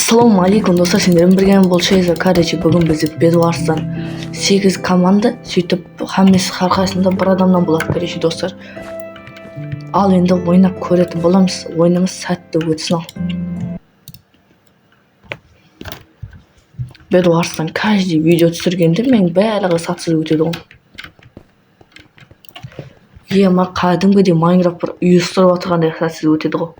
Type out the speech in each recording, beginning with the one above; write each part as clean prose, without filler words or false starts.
Ассалауму алейкум достар, сендермен бірге болшайыз. Короче, бүгін бізде Бедуарстан 8 команда, сөйтіп хаммесі харқасында бір адамнан болады, короче достар. Ал енді ойнап көретін боламыз, ойнымыз сәтті өтсін ал. Бедуарстан каждый видео түсіргенде мен бәрі сәтсіз өтеді ғой. Ема кәдімгідей Майнкрафт бір ұйыстырып отырғандай сәтсіз өтеді ғой.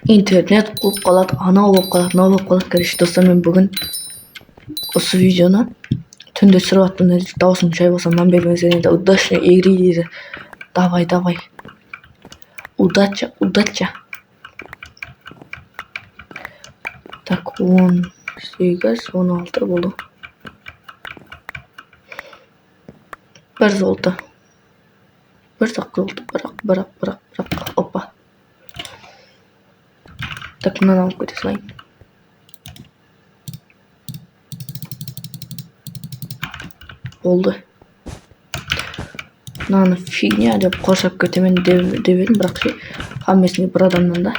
Интернет болып қалады, анау болып қалады, мынау болып қалады. Короче достар, мен бүгін осы видеоны түнде түсіріп жатырмын. Даусым жай болса мән бермеңіздер. Енді удачная игры дейді. Давай. Удача. Так, 18, 16 болды. Бір золото. Бірақ. Опа. Так, мынаны алып кете салайын. Болды. Мынаны фигня деп қоршап кетемен деп едім, бірақ ше хаммесіне бір адамнан да.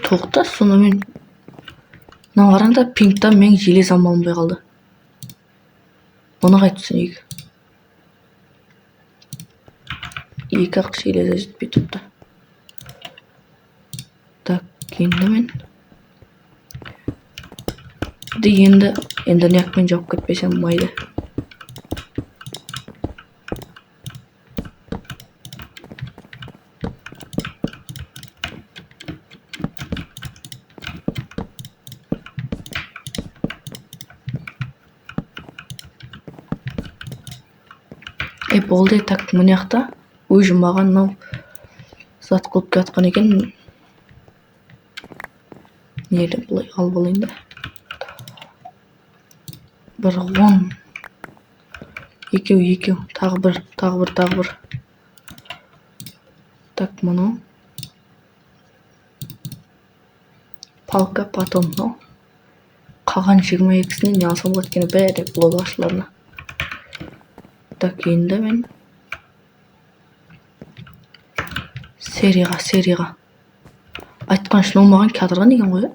Тоқта, сонымен мына қараңда пингтан мен желез амалынбай қалды. Оны қайтсын екі. Екі ақ железі жетпей тұтты. Так, енді мен енді неақпен жауып кетпесем майды. Болды. Так, мұнияқта өзі маған мынау зат қылып кетқан екен. Нелі бұлай ал болайын да. Бір 10. Екеу. Тағы бір. Так, мұны. Палка, потом мынау. Қаған 22-сіне не алсам өткені бәрі блог ашыларына. Так, енді мен серияға айтқан үшін ол маған кадырған деген ғой.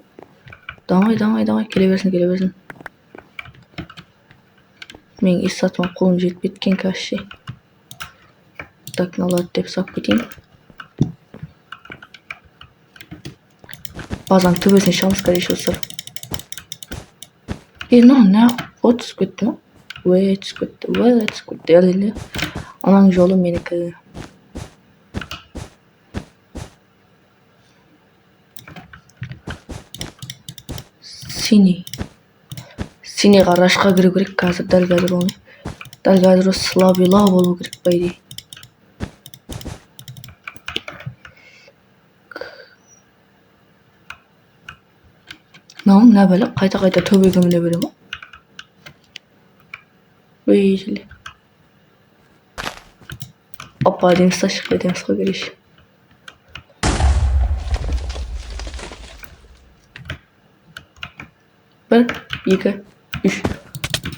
Давай, келе берсін. Мен естатыма қолым жетпеді екен кәші. Так, налады деп сап кетейін. Базаның төбесіне шығамыз, короче достар. Вот түсіп кетті ма? Түсіп кетті. Әлі. Анаң жолы менікі. Синийға рашқа кіру керек қазір, дәл қазір оны. Дәл қазір слабилау болу керек бәйде. Нә бәлі, қайта төбеге міне бере ма? Өй, опа, деміз шықты қой кереш. Бір, 2, 3.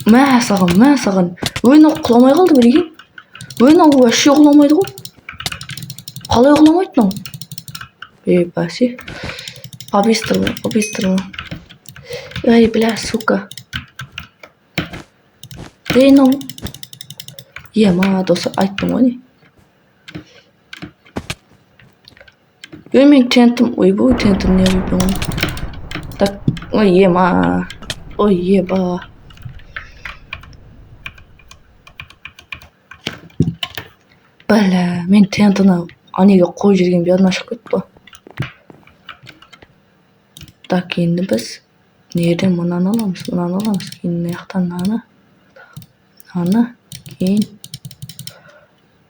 Мә саған. Ойнау құламай қалды береген. Ойнау әші құламайды ғой. Қалай құламайды нау? Бәсе. Побыстро. Ай, бля, сука. Нау. Ема, достар, айттым ғой не. Мен тентім не өйпен. Так, ема. Еба. Бәлі, мен тентіні анеге қой жерген бәрін ашып кетті. Так, енді біз нерден мұнаны аламыз. Кейін аяқтан наны. Кейін.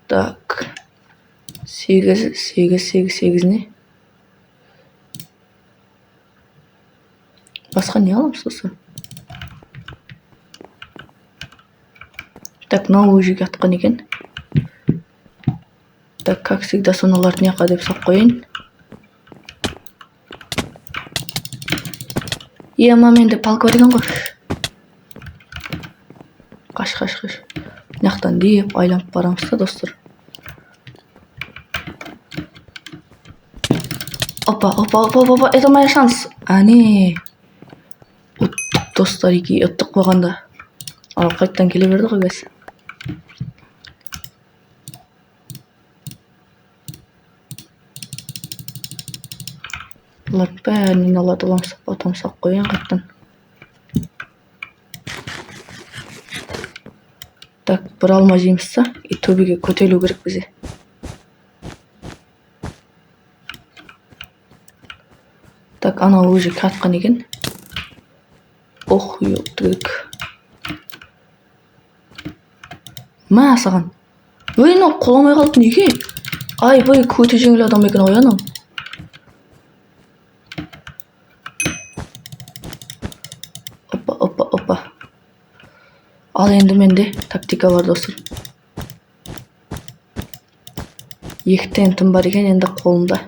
Так. 8 не? Басқа не аламыз осы? Так, мынау өзіге атқан екен. Так, как всегда, соналарды неқа деп сап қойын. Ема менде палка бар екен ғой. Қаш. Мынаяқтан деп айланып барамыз да, достар. Опа, это моя шанс. Әне. Ұттық, достар, еке, ұттық болғанда. Ал қайттан келе берді ғой, гәс. Бұлар бәрінен алады ұламсақ қойын қайттан. Так, бір алма жейміз са, төбеге көтерілу керек бізе. Так, анау өзі қатқан екен. Ох, өттік. Мә саған. Өй, мынау қоламай қалды неге? Ай, бой, көте жеңіл адам екен ғой анау. Опа. Ал енді менде тактика бар, достар. Екі тентім бар екен енді қолымда.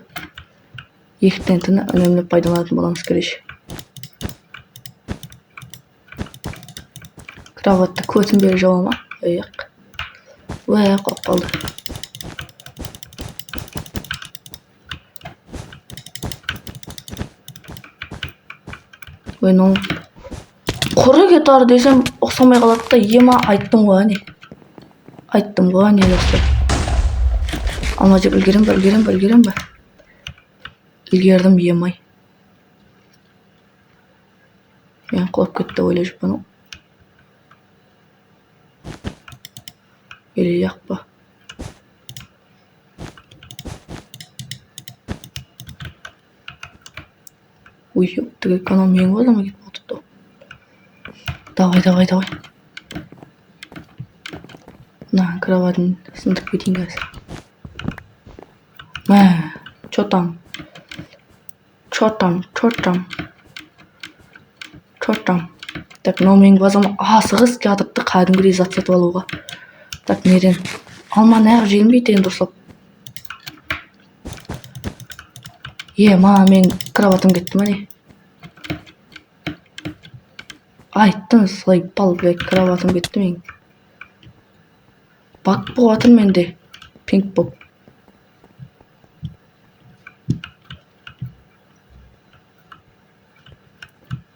Екі тентіні үнемді пайдаланатын боламыз керек. Кроватты көтін бері жауама. Өйек. Қоп қалды. Өйнің құры кетар десем ұқсамай қалады да, ема айттым ғой әне. Достар. Алма жеп үлгерем ба? Үлгердім, емай. Мен құлап кетті ойлай жүппін ол. Еле яқпа. Ой, өптігі экономияң болды ма кет болдықты. Давай. На, кроватын сындып кетейін қазір. Мә, чо там. Так, но менің базам асығыз кәдіпті қадымгірей зат сатып алуға. Так, нерен. Алманы әғып жегінбейді енді ұрсап. Мен кроватым кетті ма не? Айттың, слай пал, кроватым кетті мен. Бак болатыр менде. Пинк боп.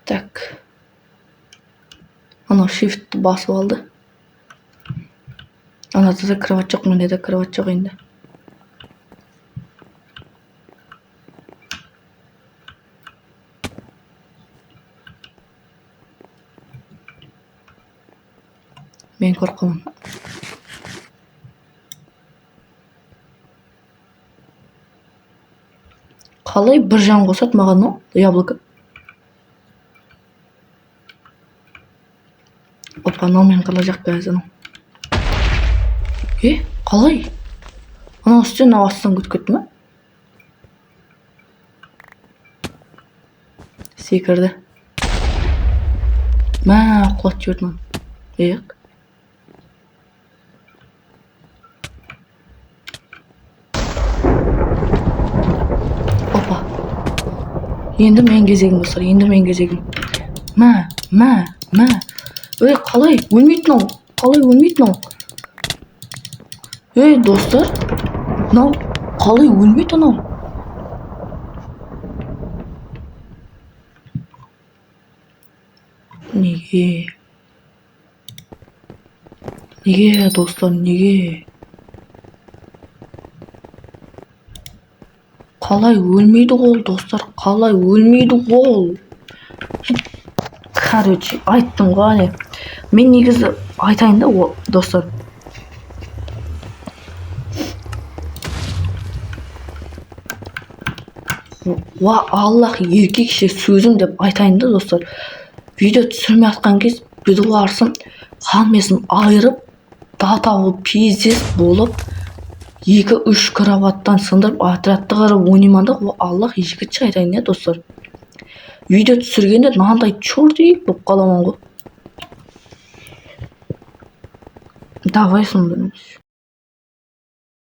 Так. Анау shift'ті басып алды. Анада да кроват жоқ, менде де кроват жоқ енді. Мен қорқамын. Қалай бір жан қосады маған ол яблоко? Опа, наумен қала жақ қазір. Қалай? Анау үстен астан көтіп кетті ма? Секірді. Мә, құлат жіберді маған. Опа. Енді мен кезегім, достар, Мә. Өй, қалай? Өлмейтін ау. Өй, достар, мынау қалай өлмейді анау? Неге, достар, неге? Қалай өлмейді ол, достар, Короче, айттым ғой. Мен негізі айтайын да, достар. Аллах еркекше сөзім деп айтайын да, достар. Видео түсірмей атқан кез бедуарсым қалмесын айырып, датауы пиздес болып, 2-3 кроваттан сындырып, отрядты қарып ойнайманда, Аллах ешкетші айтайын да, достар. Видео түсіргенде мынандай чордик болып қаламын ғой. Давай сонда.